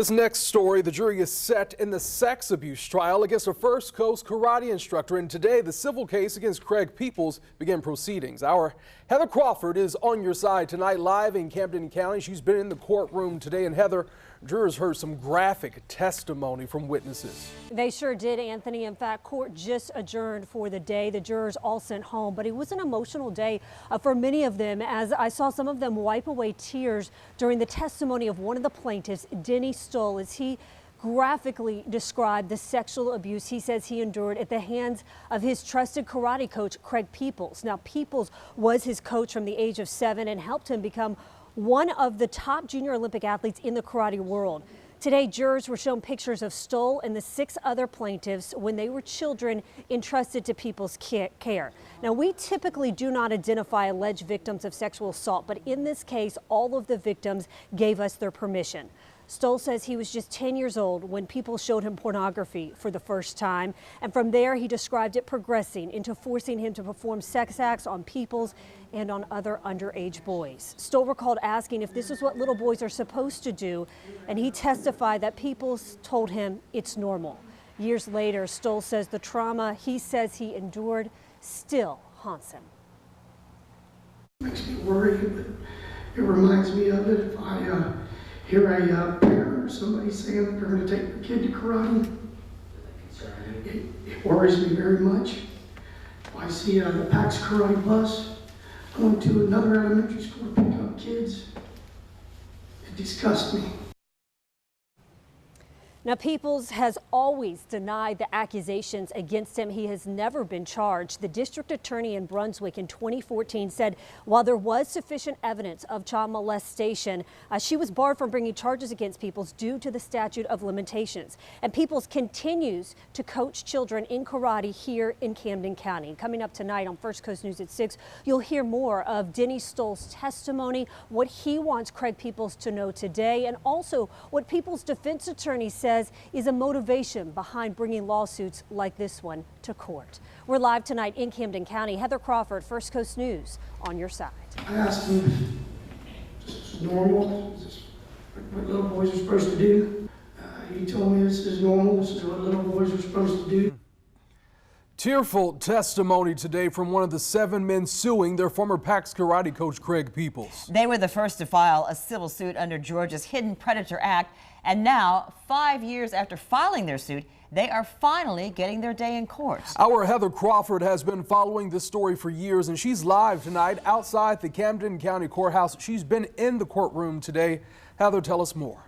This next story, the jury is set in the sex abuse trial against a First Coast karate instructor, and today the civil case against Craig Peeples began proceedings. Our Heather Crawford is on your side tonight, live in Camden County. She's been in the courtroom today, and Heather, jurors heard some graphic testimony from witnesses. They sure did, Anthony. In fact, court just adjourned for the day. The jurors all sent home, but it was an emotional day for many of them, as I saw some of them wipe away tears during the testimony of one of the plaintiffs, Denny Stoll, as he graphically described the sexual abuse he says he endured at the hands of his trusted karate coach, Craig Peeples. Now, Peeples was his coach from the age of 7 and helped him become one of the top junior Olympic athletes in the karate world. Today, jurors were shown pictures of Stoll and the 6 other plaintiffs when they were children entrusted to Peeples' care. Now, we typically do not identify alleged victims of sexual assault, but in this case, all of the victims gave us their permission. Stoll says he was just 10 years old when people showed him pornography for the first time, and from there he described it progressing into forcing him to perform sex acts on Peeples and on other underage boys. Stoll recalled asking if this is what little boys are supposed to do, and he testified that Peeples told him it's normal. Years later, Stoll says the trauma he says he endured still haunts him. Makes me worry, but it reminds me of it if I hear a parent or somebody saying that they're going to take their kid to karate. It worries me very much. If I see the PAX karate bus going to another elementary school to pick up kids, it disgusts me. Now, Peeples has always denied the accusations against him. He has never been charged. The district attorney in Brunswick in 2014 said while there was sufficient evidence of child molestation, she was barred from bringing charges against Peeples due to the statute of limitations. And Peeples continues to coach children in karate here in Camden County. Coming up tonight on First Coast News at 6, you'll hear more of Denny Stoll's testimony, what he wants Craig Peeples to know today, and also what Peeples' defense attorney says is a motivation behind bringing lawsuits like this one to court. We're live tonight in Camden County. Heather Crawford, First Coast News, on your side. I asked him, "This is normal? Is this what little boys are supposed to do?" He told me this is normal. This is what little boys are supposed to do. Tearful testimony today from one of the 7 men suing their former PAX karate coach, Craig Peeples. They were the first to file a civil suit under Georgia's Hidden Predator Act, and now, 5 years after filing their suit, they are finally getting their day in court. Our Heather Crawford has been following this story for years, and she's live tonight outside the Camden County Courthouse. She's been in the courtroom today. Heather, tell us more.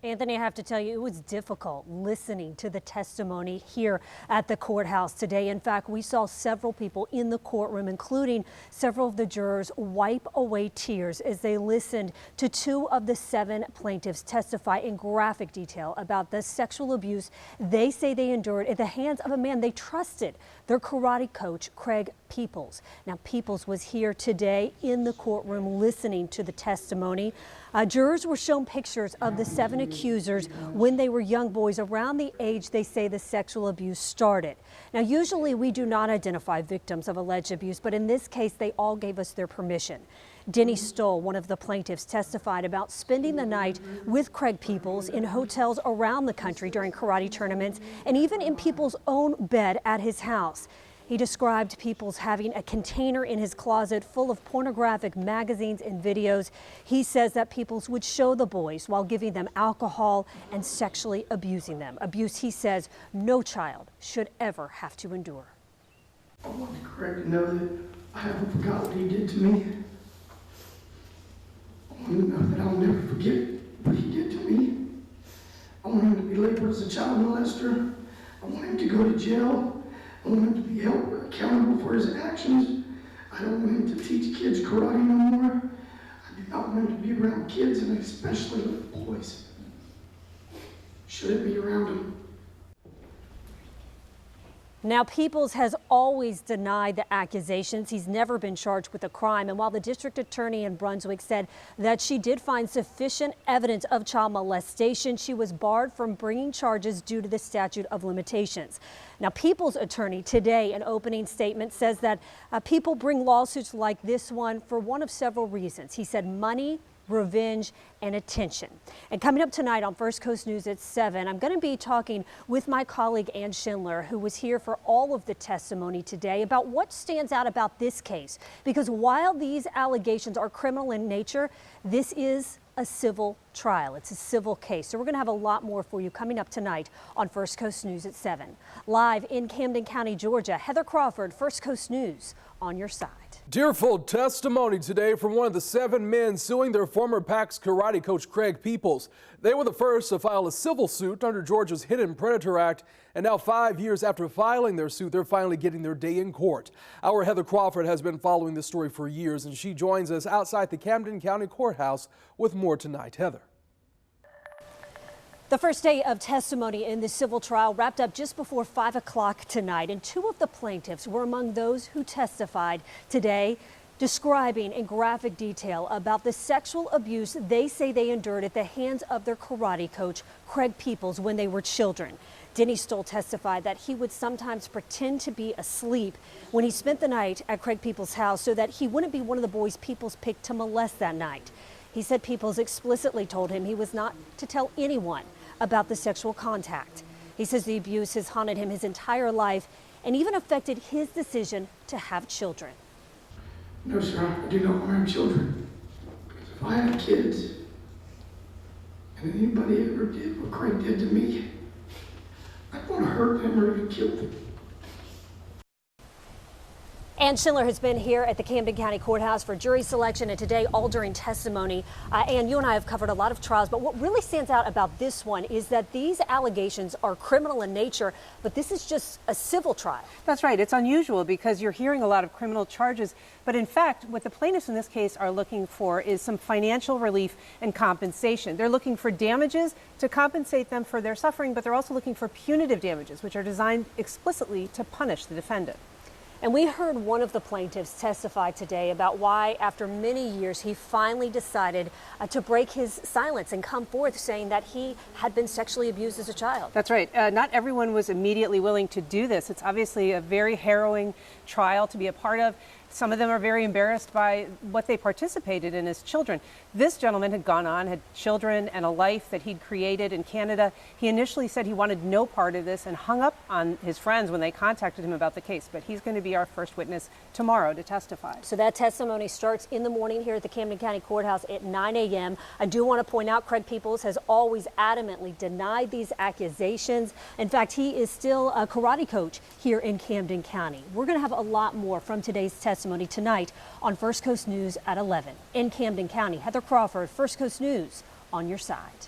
Anthony, I have to tell you, it was difficult listening to the testimony here at the courthouse today. In fact, we saw several people in the courtroom, including several of the jurors, wipe away tears as they listened to 2 of the 7 plaintiffs testify in graphic detail about the sexual abuse they say they endured at the hands of a man they trusted, their karate coach, Craig Peeples. Now, Peeples was here today in the courtroom listening to the testimony. Jurors were shown pictures of the 7 accusers when they were young boys around the age they say the sexual abuse started. Now, usually we do not identify victims of alleged abuse, but in this case, they all gave us their permission. Denny Stoll, one of the plaintiffs, testified about spending the night with Craig Peeples in hotels around the country during karate tournaments and even in Peeples' own bed at his house. He described Peeples having a container in his closet full of pornographic magazines and videos. He says that Peeples would show the boys while giving them alcohol and sexually abusing them. Abuse he says no child should ever have to endure. I want Craig to know that I haven't forgot what he did to me. I want him to know that I'll never forget what he did to me. I want him to be labeled as a child molester. I want him to go to jail. I want him to be held accountable for his actions. I don't want him to teach kids karate no more. I do not want him to be around kids, and especially little boys. Shouldn't be around them. Now, Peeples has always denied the accusations. He's never been charged with a crime. And while the district attorney in Brunswick said that she did find sufficient evidence of child molestation, she was barred from bringing charges due to the statute of limitations. Now, Peeples' attorney today, in opening statement, says that people bring lawsuits like this one for one of several reasons. He said money revenge, and attention. And coming up tonight on First Coast News at 7, I'm going to be talking with my colleague Ann Schindler, who was here for all of the testimony today, about what stands out about this case. Because while these allegations are criminal in nature, this is a civil trial. It's a civil case. So we're going to have a lot more for you coming up tonight on First Coast News at 7. Live in Camden County, Georgia, Heather Crawford, First Coast News, on your side. Tearful testimony today from one of the 7 men suing their former PAX karate coach Craig Peeples. They were the first to file a civil suit under Georgia's Hidden Predator Act, and now 5 years after filing their suit, they're finally getting their day in court. Our Heather Crawford has been following this story for years, and she joins us outside the Camden County Courthouse with more tonight. Heather. The first day of testimony in the civil trial wrapped up just before 5 o'clock tonight, and 2 of the plaintiffs were among those who testified today, describing in graphic detail about the sexual abuse they say they endured at the hands of their karate coach, Craig Peeples, when they were children. Denny Stoll testified that he would sometimes pretend to be asleep when he spent the night at Craig Peeples' house so that he wouldn't be one of the boys Peeples picked to molest that night. He said Peeples explicitly told him he was not to tell anyone about the sexual contact. He says the abuse has haunted him his entire life and even affected his decision to have children. No, sir, I do not want to have children. Because if I had kids, and anybody ever did what Craig did to me, I'd want to hurt them or even kill them. Ann Schindler has been here at the Camden County Courthouse for jury selection, and today all during testimony. Ann, you and I have covered a lot of trials, but what really stands out about this one is that these allegations are criminal in nature, but this is just a civil trial. That's right. It's unusual because you're hearing a lot of criminal charges, but in fact, what the plaintiffs in this case are looking for is some financial relief and compensation. They're looking for damages to compensate them for their suffering, but they're also looking for punitive damages, which are designed explicitly to punish the defendant. And we heard one of the plaintiffs testify today about why, after many years, he finally decided to break his silence and come forth saying that he had been sexually abused as a child. That's right. Not everyone was immediately willing to do this. It's obviously a very harrowing trial to be a part of. Some of them are very embarrassed by what they participated in as children. This gentleman had gone on, had children and a life that he'd created in Canada. He initially said he wanted no part of this and hung up on his friends when they contacted him about the case. But he's going to be our first witness tomorrow to testify. So that testimony starts in the morning here at the Camden County Courthouse at 9 a.m. I do want to point out Craig Peeples has always adamantly denied these accusations. In fact, he is still a karate coach here in Camden County. We're going to have a lot more from today's testimony tonight on First Coast News at 11. In Camden County, Heather Crawford, First Coast News, on your side.